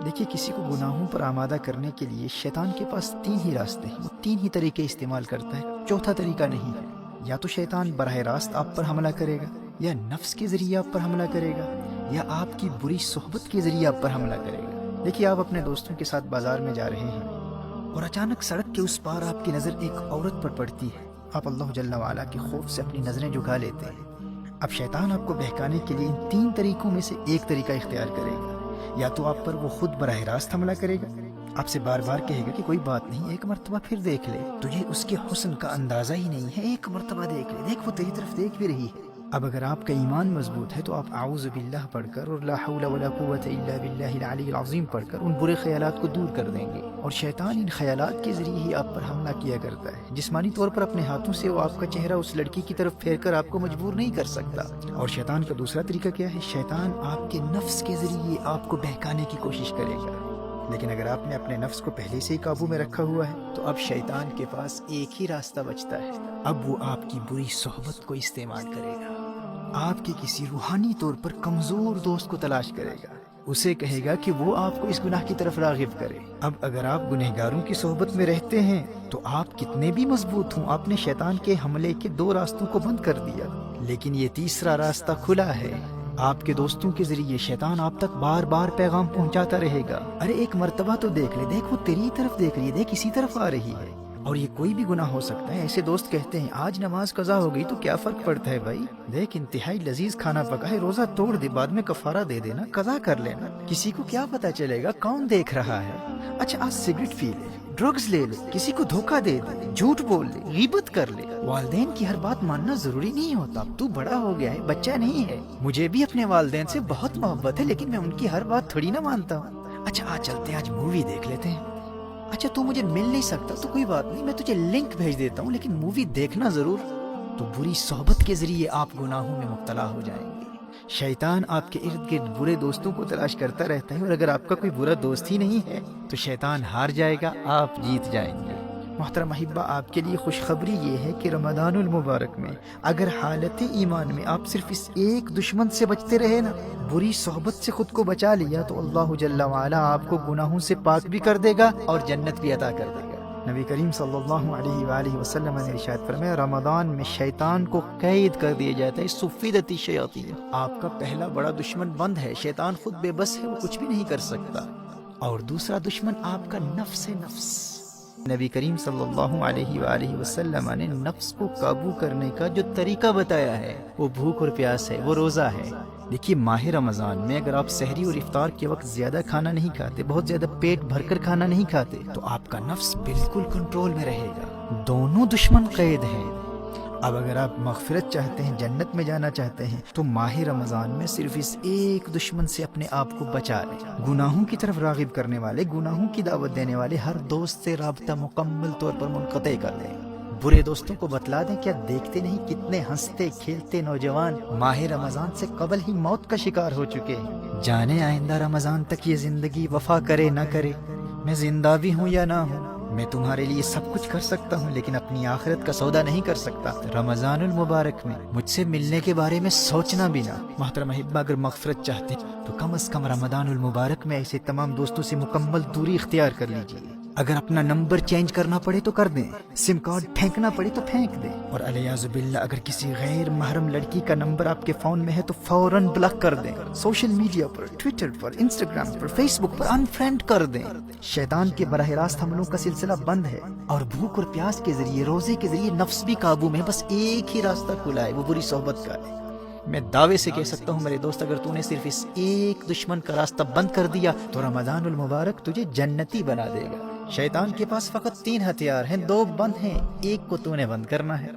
دیکھیے کسی کو گناہوں پر آمادہ کرنے کے لیے شیطان کے پاس 3 ہی راستے ہیں، وہ 3 ہی طریقے استعمال کرتا ہے، چوتھا طریقہ نہیں ہے۔ یا تو شیطان براہ راست آپ پر حملہ کرے گا، یا نفس کے ذریعے آپ پر حملہ کرے گا، یا آپ کی بری صحبت کے ذریعے آپ پر حملہ کرے گا۔ دیکھیے آپ اپنے دوستوں کے ساتھ بازار میں جا رہے ہیں اور اچانک سڑک کے اس پار آپ کی نظر ایک عورت پر پڑتی ہے، آپ اللہ جل وعلا کے خوف سے اپنی نظریں جھکا لیتے ہیں۔ اب شیطان آپ کو بہکانے کے لیے ان 3 طریقوں میں سے ایک طریقہ اختیار کرے گا۔ یا تو آپ پر وہ خود براہ راست حملہ کرے گا، آپ سے بار بار کہے گا کہ کوئی بات نہیں، ایک مرتبہ پھر دیکھ لے، تجھے اس کے حسن کا اندازہ ہی نہیں ہے، ایک مرتبہ دیکھ لے، دیکھ وہ تیری طرف دیکھ بھی رہی ہے۔ اب اگر آپ کا ایمان مضبوط ہے تو آپ اعوذ باللہ پڑھ کر اور لا حول ولا قوت الا باللہ العلی العظیم پڑھ کر ان برے خیالات کو دور کر دیں گے۔ اور شیطان ان خیالات کے ذریعے ہی آپ پر حملہ کیا کرتا ہے، جسمانی طور پر اپنے ہاتھوں سے وہ آپ کا چہرہ اس لڑکی کی طرف پھیر کر آپ کو مجبور نہیں کر سکتا۔ اور شیطان کا دوسرا طریقہ کیا ہے؟ شیطان آپ کے نفس کے ذریعے آپ کو بہکانے کی کوشش کرے گا، لیکن اگر آپ نے اپنے نفس کو پہلے سے ہی قابو میں رکھا ہوا ہے تو اب شیطان کے پاس ایک ہی راستہ بچتا ہے، اب وہ آپ کی بری صحبت کو استعمال کرے گا۔ آپ کے کسی روحانی طور پر کمزور دوست کو تلاش کرے گا، اسے کہے گا کہ وہ آپ کو اس گناہ کی طرف راغب کرے۔ اب اگر آپ گنہگاروں کی صحبت میں رہتے ہیں تو آپ کتنے بھی مضبوط ہوں، آپ نے شیطان کے حملے کے 2 راستوں کو بند کر دیا، لیکن یہ تیسرا راستہ کھلا ہے۔ آپ کے دوستوں کے ذریعے شیطان آپ تک بار بار پیغام پہنچاتا رہے گا، ارے ایک مرتبہ تو دیکھ لے، دیکھ وہ تیری طرف دیکھ رہی ہے، دیکھ اسی طرف آ رہی ہے۔ اور یہ کوئی بھی گناہ ہو سکتا ہے۔ ایسے دوست کہتے ہیں آج نماز قضا ہو گئی تو کیا فرق پڑتا ہے بھائی، دیکھ انتہائی لذیذ کھانا پکا ہے، روزہ توڑ دے، بعد میں کفارہ دے دینا، قضا کر لینا، کسی کو کیا پتا چلے گا کون دیکھ رہا ہے۔ اچھا آج سگریٹ پی لے، ڈرگز لے لے، کسی کو دھوکہ دے دے، جھوٹ بول لے، غیبت کر لے۔ والدین کی ہر بات ماننا ضروری نہیں ہوتا، اب تو بڑا ہو گیا ہے، بچہ نہیں ہے۔ مجھے بھی اپنے والدین سے بہت محبت ہے، لیکن میں ان کی ہر بات تھوڑی نہ مانتا ہوں۔ اچھا آج چلتے ہیں، آج مووی دیکھ لیتے ہیں۔ اچھا تو مجھے مل نہیں سکتا تو کوئی بات نہیں، میں تجھے لنک بھیج دیتا ہوں، لیکن مووی دیکھنا ضرور۔ تو بری صحبت کے ذریعے آپ گناہوں میں مبتلا ہو جائیں گے۔ شیطان آپ کے ارد گرد برے دوستوں کو تلاش کرتا رہتا ہے، اور اگر آپ کا کوئی برا دوست ہی نہیں ہے تو شیطان ہار جائے گا، آپ جیت جائیں گے۔ محترم احبہ، آپ کے لیے خوشخبری یہ ہے کہ رمضان المبارک میں اگر حالت ایمان میں آپ صرف اس ایک دشمن سے بچتے رہے نا، بری صحبت سے خود کو بچا لیا، تو اللہ جل وعلا آپ کو گناہوں سے پاک بھی کر دے گا اور جنت بھی عطا کر دے گا۔ نبی کریم صلی اللہ علیہ وآلہ وسلم نے ارشاد فرمایا، رمضان میں شیطان کو قید کر دیا جاتا ہے، صفدت الشیاطین۔ آپ کا پہلا بڑا دشمن بند ہے، شیطان خود بے بس ہے، وہ کچھ بھی نہیں کر سکتا۔ اور دوسرا دشمن آپ کا نفس ہے، نفس۔ نبی کریم صلی اللہ علیہ وآلہ وسلم نے نفس کو قابو کرنے کا جو طریقہ بتایا ہے وہ بھوک اور پیاس ہے، وہ روزہ ہے۔ دیکھیے ماہ رمضان میں اگر آپ سحری اور افطار کے وقت زیادہ کھانا نہیں کھاتے، بہت زیادہ پیٹ بھر کر کھانا نہیں کھاتے، تو آپ کا نفس بالکل کنٹرول میں رہے گا۔ دونوں دشمن قید ہیں۔ اب اگر آپ مغفرت چاہتے ہیں، جنت میں جانا چاہتے ہیں، تو ماہ رمضان میں صرف اس ایک دشمن سے اپنے آپ کو بچا لیں۔ گناہوں کی طرف راغب کرنے والے، گناہوں کی دعوت دینے والے ہر دوست سے رابطہ مکمل طور پر منقطع کر دیں۔ برے دوستوں کو بتلا دیں، کیا دیکھتے نہیں کتنے ہنستے کھیلتے نوجوان ماہ رمضان سے قبل ہی موت کا شکار ہو چکے ہیں۔ جانے آئندہ رمضان تک یہ زندگی وفا کرے نہ کرے، میں زندہ بھی ہوں یا نہ ہوں، میں تمہارے لیے سب کچھ کر سکتا ہوں لیکن اپنی آخرت کا سودا نہیں کر سکتا۔ رمضان المبارک میں مجھ سے ملنے کے بارے میں سوچنا بھی نہ۔ محترم احبہ، اگر مغفرت چاہتے ہیں تو کم از کم رمضان المبارک میں ایسے تمام دوستوں سے مکمل دوری اختیار کر لیجیے۔ اگر اپنا نمبر چینج کرنا پڑے تو کر دیں، سم کارڈ پھینکنا پڑے تو پھینک دیں، اور علیاذ باللہ اگر کسی غیر محرم لڑکی کا نمبر آپ کے فون میں ہے تو فوراً بلاک کر دیں۔ سوشل میڈیا پر، ٹویٹر پر، انسٹاگرام پر، فیس بک پر انفرینڈ کر دیں۔ شیطان کے براہ راست حملوں کا سلسلہ بند ہے، اور بھوک اور پیاس کے ذریعے، روزے کے ذریعے نفس بھی قابو میں، بس ایک ہی راستہ کھلا ہے، وہ بری صحبت کا ہے۔ میں دعوے سے کہہ سکتا ہوں میرے دوست، اگر تو نے صرف اس ایک دشمن کا راستہ بند کر دیا تو رمضان المبارک تجھے جنتی بنا دے گا۔ شیطان کے پاس فقط 3 ہتھیار ہیں، 2 بند ہیں، ایک کو تو نے بند کرنا ہے۔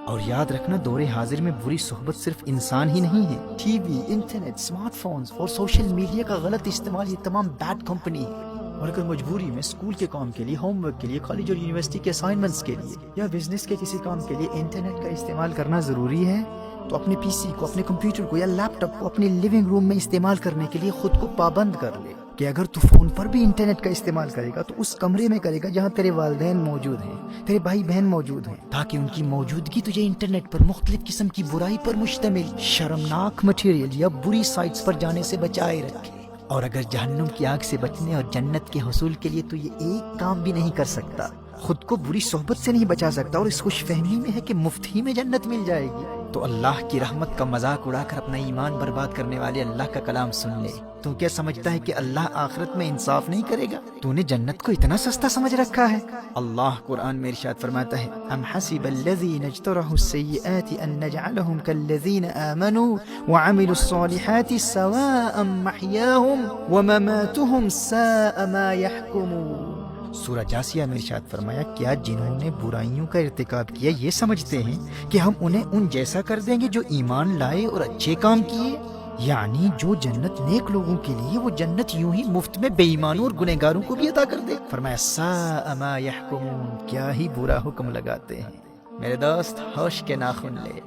اور یاد رکھنا، دور حاضر میں بری صحبت صرف انسان ہی نہیں ہے، T V, internet, smart phones اور سوشل میڈیا کا غلط استعمال، یہ تمام بیڈ کمپنی ہے۔ اور اگر مجبوری میں اسکول کے کام کے لیے، ہوم ورک کے لیے، کالج اور یونیورسٹی کے اسائنمنٹس کے لیے، یا بزنس کے کسی کام کے لیے انٹرنیٹ کا استعمال کرنا ضروری ہے، تو اپنے پی سی کو، اپنے کمپیوٹر کو یا لیپ ٹاپ کو اپنے لیونگ روم میں استعمال کرنے کے لیے خود کو پابند کر لے کہ اگر تو فون پر بھی انٹرنیٹ کا استعمال کرے گا تو اس کمرے میں کرے گا جہاں تیرے والدین موجود ہیں، تیرے بھائی بہن موجود ہیں، تاکہ ان کی موجودگی تجھے انٹرنیٹ پر مختلف قسم کی برائی پر مشتمل شرمناک مٹیریل یا بری سائٹس پر جانے سے بچائے رکھے۔ اور اگر جہنم کی آگ سے بچنے اور جنت کے حصول کے لیے تو یہ ایک کام بھی نہیں کر سکتا، خود کو بری صحبت سے نہیں بچا سکتا، اور اس خوش فہمی میں ہے کہ مفت ہی میں جنت مل جائے گی، تو اللہ کی رحمت کا مذاق اڑا کر اپنا ایمان برباد کرنے والے اللہ کا کلام سن لے۔ تو کیا سمجھتا ہے کہ اللہ آخرت میں انصاف نہیں کرے گا؟ تو نے جنت کو اتنا سستا سمجھ رکھا ہے؟ اللہ قرآن میں ارشاد فرماتا ہے، ام حسب الذین اجترحوا السیئات ان نجعلهم كالذین آمنوا وعملوا الصالحات سواء محیاهم ومماتهم ساء ما يحکمون۔ سورہ جاسیہ میں ارشاد فرمایا، کیا جنہوں نے برائیوں کا ارتکاب کیا یہ سمجھتے ہیں کہ ہم انہیں ان جیسا کر دیں گے جو ایمان لائے اور اچھے کام کیے؟ یعنی جو جنت نیک لوگوں کے لیے، وہ جنت یوں ہی مفت میں بے ایمانوں اور گنہگاروں کو بھی عطا کر دے۔ فرمایا ساء ما یحکمون، کیا ہی برا حکم لگاتے ہیں۔ میرے دوست ہوش کے ناخن لے،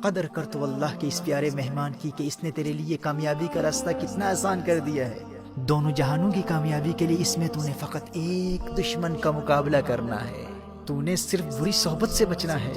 قدر کر تو اللہ کے اس پیارے مہمان کی کہ اس نے تیرے لیے کامیابی کا راستہ کتنا آسان کر دیا ہے۔ دونوں جہانوں کی کامیابی کے لیے اس میں تو نے فقط ایک دشمن کا مقابلہ کرنا ہے، تو نے صرف بری صحبت سے بچنا ہے۔